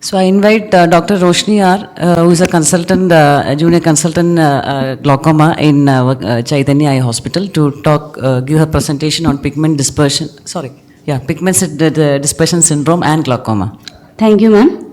So I invite Dr. Roshini R, who is a consultant, junior consultant glaucoma in Chaitanya Eye Hospital, to give her presentation on pigment dispersion. Pigment dispersion syndrome and glaucoma. Thank you, ma'am.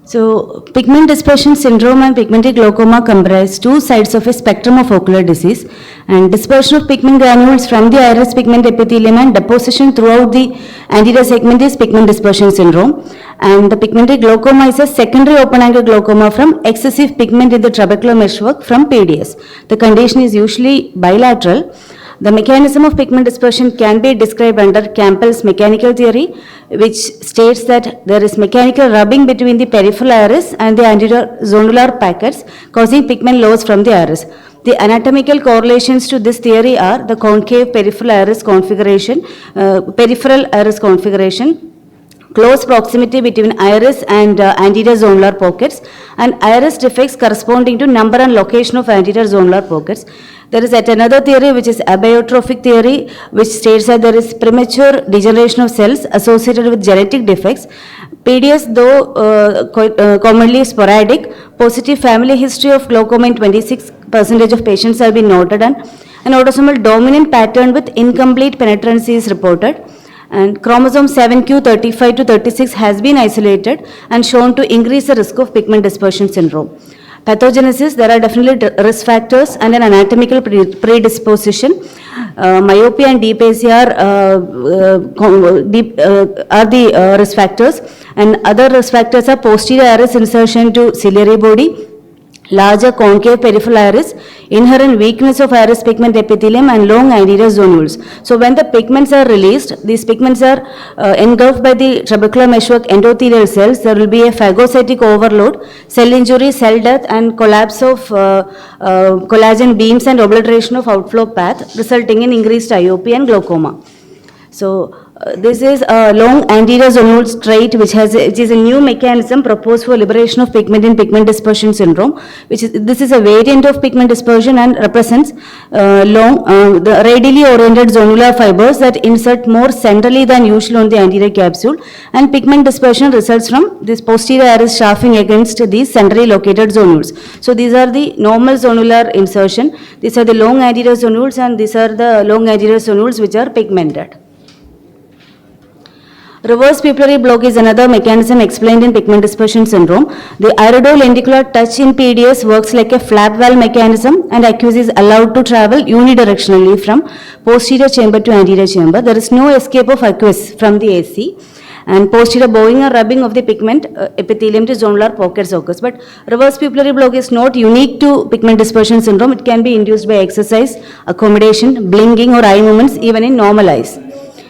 So, pigment dispersion syndrome and pigmented glaucoma comprise two sides of a spectrum of ocular disease, and dispersion of pigment granules from the iris pigment epithelium and deposition throughout the anterior segment is pigment dispersion syndrome, and the pigmented glaucoma is a secondary open-angle glaucoma from excessive pigment in the trabecular meshwork from PDS. The condition is usually bilateral. The mechanism of pigment dispersion can be described under Campbell's mechanical theory, which states that there is mechanical rubbing between the peripheral iris and the anterior zonular packets, causing pigment loss from the iris. The anatomical correlations to this theory are the concave peripheral iris configuration, close proximity between iris and anterior zonular pockets, and iris defects corresponding to number and location of anterior zonular pockets. There is yet another theory, which is abiotrophic theory, which states that there is premature degeneration of cells associated with genetic defects. PDS, though commonly sporadic, positive family history of glaucoma in 26% of patients have been noted, and an autosomal dominant pattern with incomplete penetrancy is reported. And chromosome 7q35 to 36 has been isolated and shown to increase the risk of pigment dispersion syndrome. Pathogenesis, there are definitely risk factors and an anatomical predisposition. Myopia and deep ACR are the risk factors, and other risk factors are posterior iris insertion to ciliary body, larger concave peripheral iris, inherent weakness of iris pigment epithelium, and long anterior zonules. So when the pigments are released, these pigments are engulfed by the trabecular meshwork endothelial cells. There will be a phagocytic overload, cell injury, cell death, and collapse of collagen beams and obliteration of outflow path, resulting in increased IOP and glaucoma. So this is a long anterior zonule trait, which is a new mechanism proposed for liberation of pigment in pigment dispersion syndrome. This is a variant of pigment dispersion and represents the radially oriented zonular fibers that insert more centrally than usual on the anterior capsule, and pigment dispersion results from this posterior iris shafting against these centrally located zonules. So these are the normal zonular insertion. These are the long anterior zonules, and these are the long anterior zonules which are pigmented. Reverse pupillary block is another mechanism explained in pigment dispersion syndrome. The iridolendicular touch in PDS works like a flap valve mechanism, and aqueous is allowed to travel unidirectionally from posterior chamber to anterior chamber. There is no escape of aqueous from the AC, and posterior bowing or rubbing of the pigment epithelium to zonular pockets occurs. But reverse pupillary block is not unique to pigment dispersion syndrome. It can be induced by exercise, accommodation, blinking, or eye movements even in normal eyes.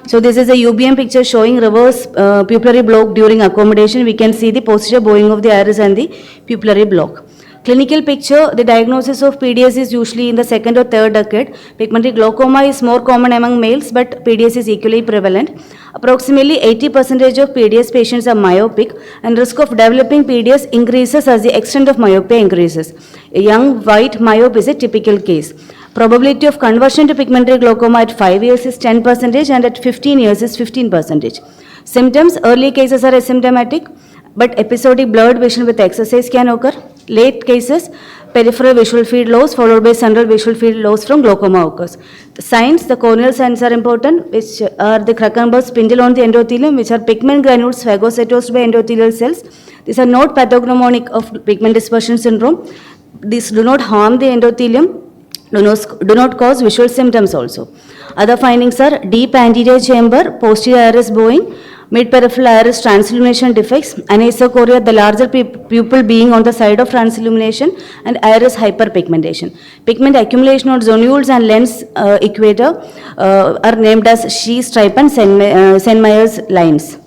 So this is a UBM picture showing reverse pupillary block during accommodation. We can see the posterior bowing of the iris and the pupillary block. Clinical picture, the diagnosis of PDS is usually in the second or third decade. Pigmented glaucoma is more common among males, but PDS is equally prevalent. Approximately 80% of PDS patients are myopic, and risk of developing PDS increases as the extent of myopia increases. A young white myope is a typical case. Probability of conversion to pigmented glaucoma at 5 years is 10% and at 15 years is 15%. Symptoms, early cases are asymptomatic, but episodic blurred vision with exercise can occur. Late cases, peripheral visual field loss followed by central visual field loss from glaucoma occurs. The signs, the corneal signs are important, which are the Krukenberg spindle on the endothelium, which are pigment granules phagocytosed by endothelial cells. These are not pathognomonic of pigment dispersion syndrome. These do not harm the endothelium, do not cause visual symptoms also. Other findings are deep anterior chamber, posterior iris bowing, mid-peripheral iris transillumination defects, anisocoria, the larger pupil being on the side of transillumination, and iris hyperpigmentation. Pigment accumulation on zonules and lens equator are named as Shee stripe and Sen-Meyer's lines.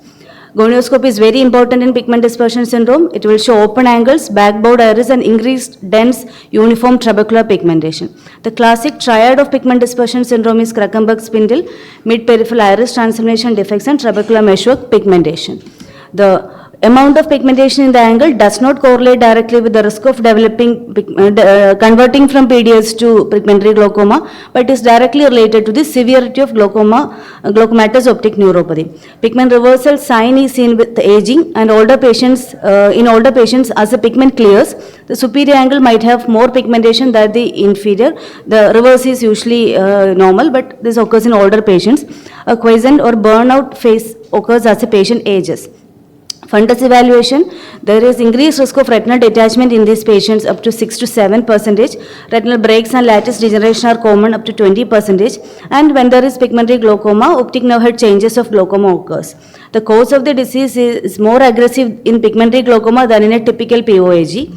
Gonioscopy is very important in pigment dispersion syndrome. It will show open angles, back-bowed iris, and increased dense uniform trabecular pigmentation. The classic triad of pigment dispersion syndrome is Krukenberg spindle, mid-peripheral iris transillumination defects, and trabecular meshwork pigmentation. The amount of pigmentation in the angle does not correlate directly with the risk of developing converting from PDS to pigmentary glaucoma, but is directly related to the severity of glaucomatous optic neuropathy. Pigment reversal sign is seen with aging and older patients. In older patients, as the pigment clears, the superior angle might have more pigmentation than the inferior. The reverse is usually normal, but this occurs in older patients. A quiescent or burnout phase occurs as the patient ages. Fundus evaluation, there is increased risk of retinal detachment in these patients up to 6 to 7%. Retinal breaks and lattice degeneration are common up to 20%. And when there is pigmentary glaucoma, optic nerve head changes of glaucoma occurs. The cause of the disease is more aggressive in pigmentary glaucoma than in a typical POAG.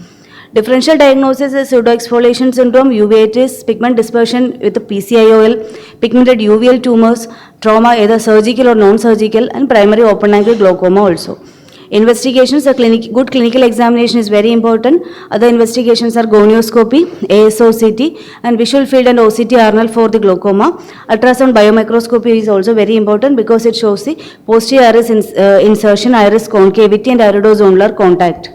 Differential diagnosis is pseudoexfoliation syndrome, uveitis, pigment dispersion with PCIOL, pigmented uveal tumors, trauma either surgical or non-surgical, and primary open-angle glaucoma also. Investigations, good clinical examination is very important. Other investigations are gonioscopy, ASOCT, and visual field and OCT RNL for the glaucoma. Ultrasound biomicroscopy is also very important because it shows the posterior iris insertion, iris concavity, and iridozonular contact.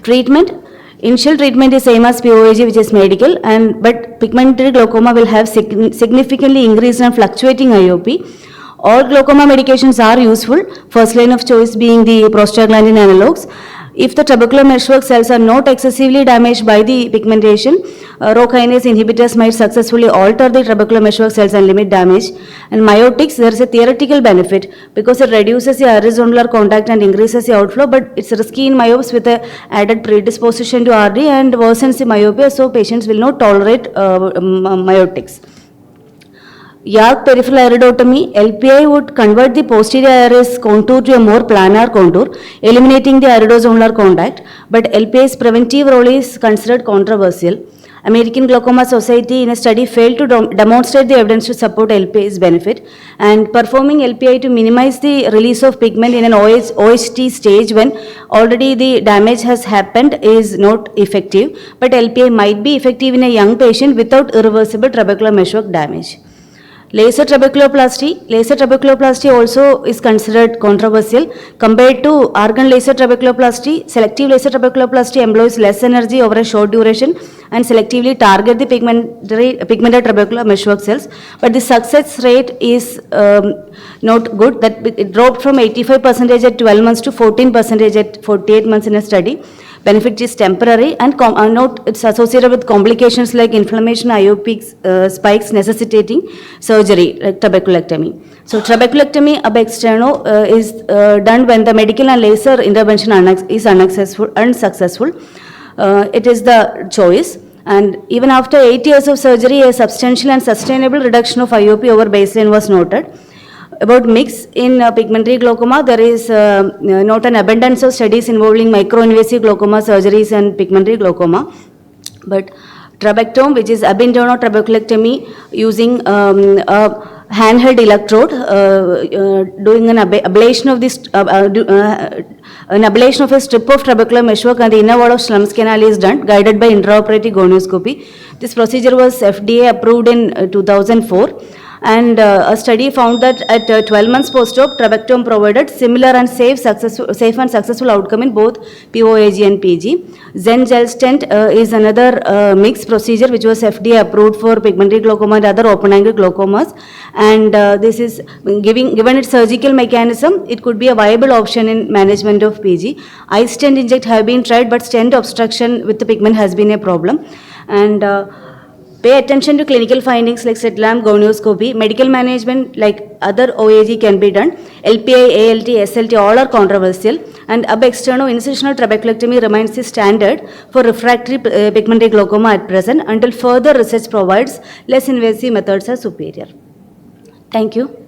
Treatment. Initial treatment is same as POAG, which is medical, but pigmentary glaucoma will have significantly increased and fluctuating IOP. All glaucoma medications are useful, first line of choice being the prostaglandin analogues. If the trabecular meshwork cells are not excessively damaged by the pigmentation, Rho kinase inhibitors might successfully alter the trabecular meshwork cells and limit damage. And myotics, there is a theoretical benefit because it reduces the iridozonular contact and increases the outflow, but it's risky in myopes with an added predisposition to RD and worsens the myopia, so patients will not tolerate myotics. YAG peripheral iridotomy, LPI would convert the posterior iris contour to a more planar contour, eliminating the iridozonular contact, but LPI's preventive role is considered controversial. American Glaucoma Society in a study failed to demonstrate the evidence to support LPI's benefit, and performing LPI to minimize the release of pigment in an OHT stage when already the damage has happened is not effective, but LPI might be effective in a young patient without irreversible trabecular meshwork damage. Laser trabeculoplasty also is considered controversial. Compared to argon laser trabeculoplasty, selective laser trabeculoplasty employs less energy over a short duration and selectively target the pigmented trabecular meshwork cells. But the success rate is not good. That it dropped from 85% at 12 months to 14% at 48 months in a study. Benefit is temporary and it's associated with complications like inflammation, IOP spikes necessitating surgery like trabeculectomy. So trabeculectomy ab externo is done when the medical and laser intervention is unsuccessful. It is the choice. And even after 8 years of surgery, a substantial and sustainable reduction of IOP over baseline was noted. About mix in pigmentary glaucoma, there is not an abundance of studies involving microinvasive glaucoma surgeries and pigmentary glaucoma. But trabectome, which is ab interno trabeculectomy using a handheld electrode, doing an ablation of this, an ablation of a strip of trabecular meshwork and the inner wall of Schlemm's canal is done, guided by intraoperative gonioscopy. This procedure was FDA approved in 2004. And a study found that at 12 months post-op, trabectome provided similar and safe and successful outcome in both POAG and PG. Zen gel stent is another mixed procedure which was FDA approved for pigmentary glaucoma and other open-angle glaucomas. And this is given its surgical mechanism, it could be a viable option in management of PG. Eye stent inject have been tried, but stent obstruction with the pigment has been a problem. And pay attention to clinical findings like slit lamp, gonioscopy. Medical management like other OAG can be done. LPI, ALT, SLT all are controversial, and ab externo incisional trabeculectomy remains the standard for refractory pigmentary glaucoma at present until further research provides less invasive methods are superior. Thank you.